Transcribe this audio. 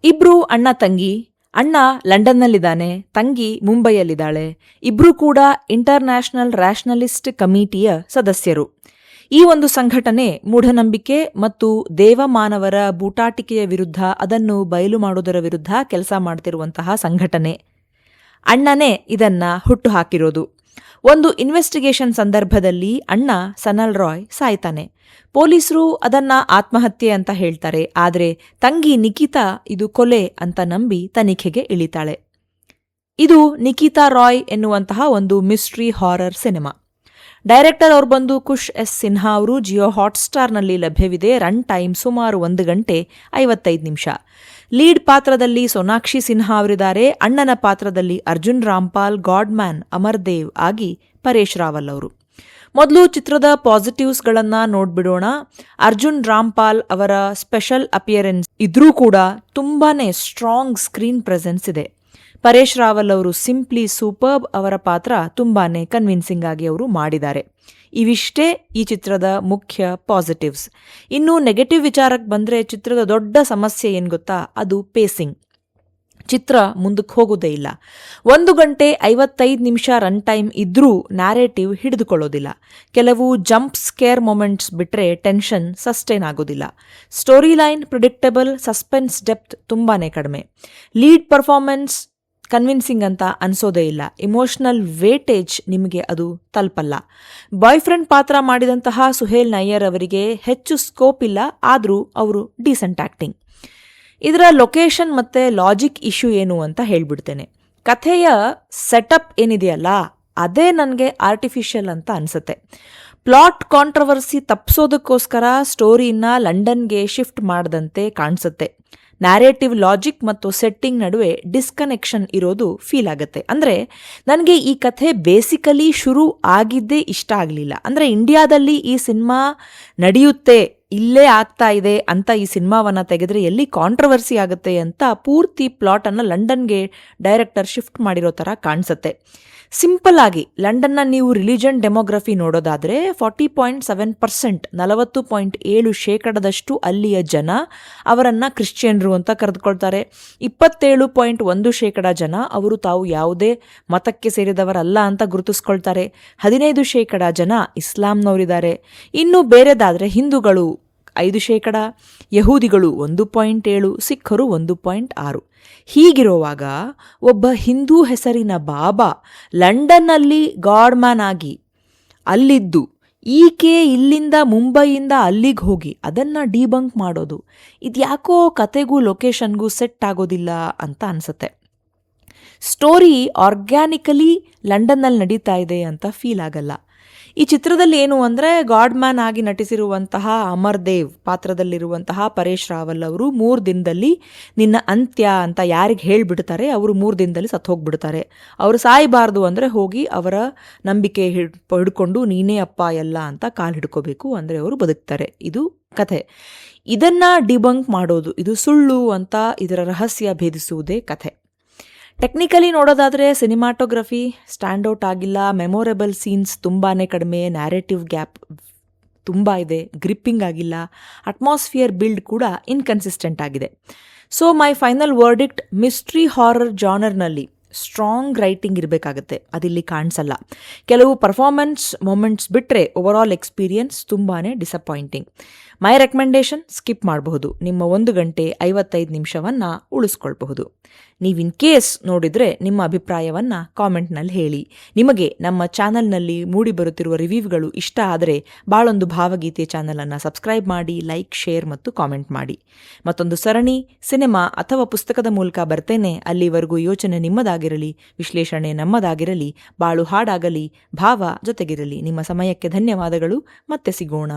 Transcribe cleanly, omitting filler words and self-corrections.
ಇಬ್ರು ಅಣ್ಣ ತಂಗಿ. ಅಣ್ಣ ಲಂಡನ್ನಲ್ಲಿದ್ದಾನೆ, ತಂಗಿ ಮುಂಬೈಯಲ್ಲಿದ್ದಾಳೆ. ಇಬ್ರೂ ಕೂಡ ಇಂಟರ್ನ್ಯಾಷನಲ್ ರ್ಯಾಷನಲಿಸ್ಟ್ ಕಮಿಟಿಯ ಸದಸ್ಯರು. ಈ ಒಂದು ಸಂಘಟನೆ ಮೂಢನಂಬಿಕೆ ಮತ್ತು ದೇವಮಾನವರ ಬೂಟಾಟಿಕೆಯ ವಿರುದ್ಧ, ಅದನ್ನು ಬಯಲು ಮಾಡುವುದರ ವಿರುದ್ಧ ಕೆಲಸ ಮಾಡ್ತಿರುವಂತಹ ಸಂಘಟನೆ. ಅಣ್ಣನೇ ಇದನ್ನ ಹುಟ್ಟು ಹಾಕಿರೋದು. ಒಂದು ಇನ್ವೆಸ್ಟಿಗೇಷನ್ ಸಂದರ್ಭದಲ್ಲಿ ಅಣ್ಣ ಸನಲ್ ರಾಯ್ ಸಾಯ್ತಾನೆ. ಪೊಲೀಸರು ಅದನ್ನ ಆತ್ಮಹತ್ಯೆ ಅಂತ ಹೇಳ್ತಾರೆ, ಆದರೆ ತಂಗಿ ನಿಖಿತಾ ಇದು ಕೊಲೆ ಅಂತ ನಂಬಿ ತನಿಖೆಗೆ ಇಳಿತಾಳೆ. ಇದು ನಿಖಿತಾ ರಾಯ್ ಎನ್ನುವಂತಹ ಒಂದು ಮಿಸ್ಟ್ರಿ ಹಾರರ್ ಸಿನಿಮಾ. ಡೈರೆಕ್ಟರ್ ಅವ್ರು ಬಂದು ಕುಶ್ ಎಸ್ ಸಿನ್ಹಾ ಅವರು. ಜಿಯೋ ಹಾಟ್ಸ್ಟಾರ್ನಲ್ಲಿ ಲಭ್ಯವಿದೆ. ರನ್ ಟೈಮ್ ಸುಮಾರು 1 ಗಂಟೆ 55 ನಿಮಿಷ. ಲೀಡ್ ಪಾತ್ರದಲ್ಲಿ ಸೋನಾಕ್ಷಿ ಸಿನ್ಹಾ ಅವರಿದ್ದಾರೆ. ಅಣ್ಣನ ಪಾತ್ರದಲ್ಲಿ ಅರ್ಜುನ್ ರಾಮ್ಪಾಲ್, ಗಾಡ್ಮ್ಯಾನ್ ಅಮರ್ ದೇವ್ ಆಗಿ ಪರೇಶ್ ರಾವಲ್ ಅವರು. ಮೊದಲು ಚಿತ್ರದ ಪಾಸಿಟಿವ್ಸ್ಗಳನ್ನ ನೋಡ್ಬಿಡೋಣ. ಅರ್ಜುನ್ ರಾಮ್ಪಾಲ್ ಅವರ ಸ್ಪೆಷಲ್ ಅಪಿಯರೆನ್ಸ್ ಇದ್ರೂ ಕೂಡ ತುಂಬಾನೇ ಸ್ಟ್ರಾಂಗ್ ಸ್ಕ್ರೀನ್ ಪ್ರೆಸೆನ್ಸ್ ಇದೆ. ಪರೇಶ್ ರಾವಲ್ ಅವರು ಸಿಂಪ್ಲಿ ಸೂಪರ್ಬ್. ಅವರ ಪಾತ್ರ ತುಂಬಾನೇ ಕನ್ವಿನ್ಸಿಂಗ್ ಆಗಿ ಅವರು ಮಾಡಿದ್ದಾರೆ. ಇವಿಷ್ಟೇ ಈ ಚಿತ್ರದ ಮುಖ್ಯ ಪಾಸಿಟಿವ್ಸ್. ಇನ್ನು ನೆಗೆಟಿವ್ ವಿಚಾರಕ್ಕೆ ಬಂದ್ರೆ, ಚಿತ್ರದ ದೊಡ್ಡ ಸಮಸ್ಯೆ ಏನ್ ಗೊತ್ತಾ, ಅದು ಪೇಸಿಂಗ್. ಚಿತ್ರ ಮುಂದಕ್ಕೆ ಹೋಗೋದೇ ಇಲ್ಲ. 1 ಗಂಟೆ 55 ನಿಮಿಷ ರನ್ ಟೈಮ್ ಇದ್ರೂ ನ್ಯಾರೇಟಿವ್ ಹಿಡಿದುಕೊಳ್ಳೋದಿಲ್ಲ. ಕೆಲವು ಜಂಪ್ ಸ್ಕೇರ್ ಮೊಮೆಂಟ್ಸ್ ಬಿಟ್ರೆ ಟೆನ್ಷನ್ ಸಸ್ಟೈನ್ ಆಗೋದಿಲ್ಲ. Story line predictable, suspense depth ತುಂಬಾನೇ ಕಡಿಮೆ. ಲೀಡ್ ಪರ್ಫಾರ್ಮೆನ್ಸ್ ಕನ್ವಿನ್ಸಿಂಗ್ ಅಂತ ಅನ್ಸೋದೇ ಇಲ್ಲ. ಇಮೋಷನಲ್ ವೇಟೇಜ್ ನಿಮಗೆ ಅದು ತಲುಪಲ್ಲ. ಬಾಯ್ ಫ್ರೆಂಡ್ ಪಾತ್ರ ಮಾಡಿದಂತಹ ಸುಹೇಲ್ ನಯ್ಯರ್ ಅವರಿಗೆ ಹೆಚ್ಚು ಸ್ಕೋಪ್ ಇಲ್ಲ, ಆದರೂ ಅವರು ಡೀಸೆಂಟ್ ಆಕ್ಟಿಂಗ್. ಇದರ ಲೊಕೇಶನ್ ಮತ್ತೆ ಲಾಜಿಕ್ ಇಶ್ಯೂ ಏನು ಅಂತ ಹೇಳ್ಬಿಡ್ತೇನೆ. ಕಥೆಯ ಸೆಟಪ್ ಏನಿದೆಯಲ್ಲ, ಅದೇ ನನಗೆ ಆರ್ಟಿಫಿಷಿಯಲ್ ಅಂತ ಅನ್ಸುತ್ತೆ. ಪ್ಲಾಟ್ ಕಾಂಟ್ರವರ್ಸಿ ತಪ್ಪಿಸೋದಕ್ಕೋಸ್ಕರ ಸ್ಟೋರಿನ ಲಂಡನ್ಗೆ ಶಿಫ್ಟ್ ಮಾಡದಂತೆ ಕಾಣಿಸುತ್ತೆ. ನ್ಯಾರೇಟಿವ್ ಲಾಜಿಕ್ ಮತ್ತು ಸೆಟ್ಟಿಂಗ್ ನಡುವೆ ಡಿಸ್ಕನೆಕ್ಷನ್ ಇರೋದು ಫೀಲ್ ಆಗುತ್ತೆ. ಅಂದರೆ ನನಗೆ ಈ ಕಥೆ ಬೇಸಿಕಲಿ ಶುರು ಆಗಿದ್ದೇ ಇಷ್ಟ ಆಗಲಿಲ್ಲ. ಅಂದರೆ ಇಂಡಿಯಾದಲ್ಲಿ ಈ ಸಿನಿಮಾ ನಡೆಯುತ್ತೆ, ಇಲ್ಲೇ ಆಗ್ತಾ ಇದೆ ಅಂತ ಈ ಸಿನಿಮಾವನ್ನ ತೆಗೆದ್ರೆ ಎಲ್ಲಿ ಕಾಂಟ್ರವರ್ಸಿ ಆಗುತ್ತೆ ಅಂತ ಪೂರ್ತಿ ಪ್ಲಾಟ್ ಅನ್ನ ಲಂಡನ್ಗೆ ಡೈರೆಕ್ಟರ್ ಶಿಫ್ಟ್ ಮಾಡಿರೋ ತರ ಕಾಣಿಸುತ್ತೆ. ಸಿಂಪಲ್ ಆಗಿ ಲಂಡನ್ನ ನೀವು ರಿಲಿಜನ್ ಡೆಮೋಗ್ರಫಿ ನೋಡೋದಾದ್ರೆ 40.7%, 40.7% ಅಲ್ಲಿಯ ಜನ ಅವರನ್ನ ಕ್ರಿಶ್ಚಿಯನ್ರು ಅಂತ ಕರೆದುಕೊಳ್ತಾರೆ. 27.1% ಜನ ಅವರು ತಾವು ಯಾವುದೇ ಮತಕ್ಕೆ ಸೇರಿದವರಲ್ಲ ಅಂತ ಗುರುತಿಸ್ಕೊಳ್ತಾರೆ. 15% ಜನ ಇಸ್ಲಾಂನವರಿದ್ದಾರೆ. ಇನ್ನು ಬೇರೆದಾದ್ರೆ ಹಿಂದೂಗಳು 5%, ಯಹೂದಿಗಳು 1.7%, ಸಿಖ್ಖರು 1.6%. ಹೀಗಿರುವಾಗ ಒಬ್ಬ ಹಿಂದೂ ಹೆಸರಿನ ಬಾಬಾ ಲಂಡನ್ನಲ್ಲಿ ಗಾಡ್ಮ್ಯಾನ್ ಆಗಿ ಅಲ್ಲಿದ್ದು, ಈಕೆ ಇಲ್ಲಿಂದ ಮುಂಬೈಯಿಂದ ಅಲ್ಲಿಗೆ ಹೋಗಿ ಅದನ್ನ ಡಿಬಂಕ್ ಮಾಡೋದು, ಇದ್ಯಾಕೋ ಕತೆಗೂ ಲೊಕೇಶನ್ಗೂ ಸೆಟ್ ಆಗೋದಿಲ್ಲ ಅಂತ ಅನ್ಸುತ್ತೆ. ಸ್ಟೋರಿ ಆರ್ಗ್ಯಾನಿಕಲಿ ಲಂಡನ್ನಲ್ಲಿ ನಡೀತಾ ಇದೆ ಅಂತ ಫೀಲ್ ಆಗಲ್ಲ. ಈ ಚಿತ್ರದಲ್ಲಿ ಏನು ಅಂದರೆ, ಗಾಡ್ಮ್ಯಾನ್ ಆಗಿ ನಟಿಸಿರುವಂತಹ ಅಮರ್ ದೇವ್ ಪಾತ್ರದಲ್ಲಿರುವಂತಹ ಪರೇಶ್ ರಾವಲ್ ಅವರು 3 ದಿನದಲ್ಲಿ ನಿನ್ನ ಅಂತ್ಯ ಅಂತ ಯಾರಿಗೆ ಹೇಳ್ಬಿಡ್ತಾರೆ, ಅವರು 3 ದಿನದಲ್ಲಿ ಸತ್ತು ಹೋಗ್ಬಿಡ್ತಾರೆ. ಅವರು ಸಾಯಬಾರ್ದು ಅಂದರೆ ಹೋಗಿ ಅವರ ನಂಬಿಕೆ ಹಿಡ್ಕೊಂಡು ನೀನೇ ಅಪ್ಪ ಎಲ್ಲ ಅಂತ ಕಾಲು ಹಿಡ್ಕೋಬೇಕು, ಅಂದರೆ ಅವರು ಬದುಕ್ತಾರೆ. ಇದು ಕಥೆ. ಇದನ್ನ ಡಿಬಂಕ್ ಮಾಡೋದು, ಇದು ಸುಳ್ಳು ಅಂತ ಇದರ ರಹಸ್ಯ ಭೇದಿಸುವುದೇ ಕಥೆ. ಟೆಕ್ನಿಕಲಿ ನೋಡೋದಾದರೆ ಸಿನಿಮಾಟೋಗ್ರಫಿ ಸ್ಟ್ಯಾಂಡ್ಔಟ್ ಆಗಿಲ್ಲ. ಮೆಮೊರೇಬಲ್ ಸೀನ್ಸ್ ತುಂಬಾನೇ ಕಡಿಮೆ. ನ್ಯಾರೇಟಿವ್ ಗ್ಯಾಪ್ ತುಂಬ ಇದೆ. ಗ್ರಿಪ್ಪಿಂಗ್ ಆಗಿಲ್ಲ. ಅಟ್ಮಾಸ್ಫಿಯರ್ ಬಿಲ್ಡ್ ಕೂಡ ಇನ್ಕನ್ಸಿಸ್ಟೆಂಟ್ ಆಗಿದೆ. So my final verdict, mystery horror ಜಾನರ್ನಲ್ಲಿ ಸ್ಟ್ರಾಂಗ್ ರೈಟಿಂಗ್ ಇರಬೇಕಾಗತ್ತೆ, ಅದಿಲ್ಲಿ ಕಾಣಿಸಲ್ಲ. ಕೆಲವು ಪರ್ಫಾರ್ಮೆನ್ಸ್ ಮೊಮೆಂಟ್ಸ್ ಬಿಟ್ಟರೆ ಓವರಾಲ್ ಎಕ್ಸ್ಪೀರಿಯನ್ಸ್ ತುಂಬಾನೇ ಡಿಸಪಾಯಿಂಟಿಂಗ್. ಮೈ ರೆಕಮೆಂಡೇಶನ್ ಸ್ಕಿಪ್ ಮಾಡಬಹುದು. ನಿಮ್ಮ 1 ಗಂಟೆ 55 ನಿಮಿಷವನ್ನ ಉಳಿಸ್ಕೊಳ್ಬಹುದು. ನೀವು ಇನ್ ಕೇಸ್ ನೋಡಿದ್ರೆ ನಿಮ್ಮ ಅಭಿಪ್ರಾಯವನ್ನ ಕಾಮೆಂಟ್ನಲ್ಲಿ ಹೇಳಿ. ನಿಮಗೆ ನಮ್ಮ ಚಾನಲ್ನಲ್ಲಿ ಮೂಡಿ ಬರುತ್ತಿರುವ ರಿವ್ಯೂಗಳು ಇಷ್ಟ ಆದರೆ ಬಾಳೊಂದು ಭಾವಗೀತೆ ಚಾನಲನ್ನು ಸಬ್ಸ್ಕ್ರೈಬ್ ಮಾಡಿ, ಲೈಕ್, ಶೇರ್ ಮತ್ತು ಕಾಮೆಂಟ್ ಮಾಡಿ. ಮತ್ತೊಂದು ಸರಣಿ ಸಿನಿಮಾ ಅಥವಾ ಪುಸ್ತಕದ ಮೂಲಕ ಬರ್ತೇನೆ. ಅಲ್ಲಿವರೆಗೂ ಯೋಚನೆ ನಿಮ್ಮದಾಗಿರಲಿ, ವಿಶ್ಲೇಷಣೆ ನಮ್ಮದಾಗಿರಲಿ, ಬಾಳು ಹಾಡಾಗಲಿ, ಭಾವ ಜೊತೆಗಿರಲಿ. ನಿಮ್ಮ ಸಮಯಕ್ಕೆ ಧನ್ಯವಾದಗಳು. ಮತ್ತೆ ಸಿಗೋಣ.